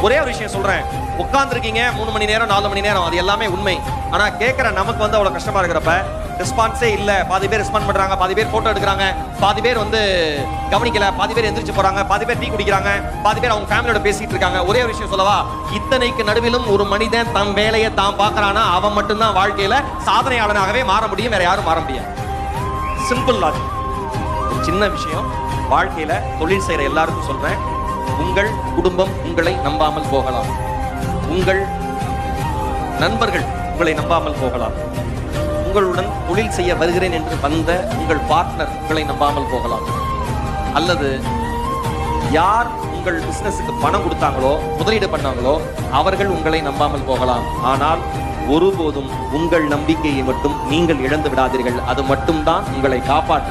ஒரே ஒரு விஷயம் சொல்றேன், உட்கார்ந்துருக்கீங்க 3 மணி நேரம் 4 மணி நேரம், அது எல்லாமே உண்மை. ஆனா கேட்கிற நமக்கு வந்து அவ்வளவு கஷ்டமா இருக்கிறப்ப ரெஸ்பான்ஸே இல்ல, பாதி பேர் ரெஸ்பாண்ட் பண்றாங்க, பாதி பேர் போட்டோ எடுக்கிறாங்க, பாதி பேர் வந்து கவனிக்கல, பாதி பேர் எந்திரிச்சு போறாங்க, பாதி பேர் டீ குடிக்கிறாங்க, பாதி பேர் அவங்க ஃபேமிலியோட பேசிட்டு இருக்காங்க. ஒரே ஒரு விஷயம் சொல்லவா, இத்தனைக்கு நடுவிலும் ஒரு மனிதன் தம் வேலையை தான் பார்க்கறானா அவன் மட்டும்தான் வாழ்க்கையில சாதனையாளனாகவே மாற முடியும், வேற யாரும் மாற முடியாது. Simple logic. ஒரு சின்ன விஷயம், வாழ்க்கையில தொழில் செய்யற எல்லாருக்கும் சொல்றேன், உங்கள் குடும்பம் உங்களை நம்பாமல் போகலாம், உங்கள் நண்பர்கள் உங்களை நம்பாமல் போகலாம், உங்களுடன் தொழில் செய்ய வருகிறேன் என்று வந்த உங்கள் பார்ட்னர் உங்களை நம்பாமல் போகலாம், அல்லது யார் உங்கள் பிசினஸுக்கு பணம் கொடுத்தாங்களோ முதலீடு பண்ணாங்களோ அவர்கள் உங்களை நம்பாமல் போகலாம். ஆனால் ஒருபோதும் உங்கள் நம்பிக்கையை மட்டும் நீங்கள் இழந்து விடாதீர்கள். அது மட்டும்தான் உங்களை காப்பாற்ற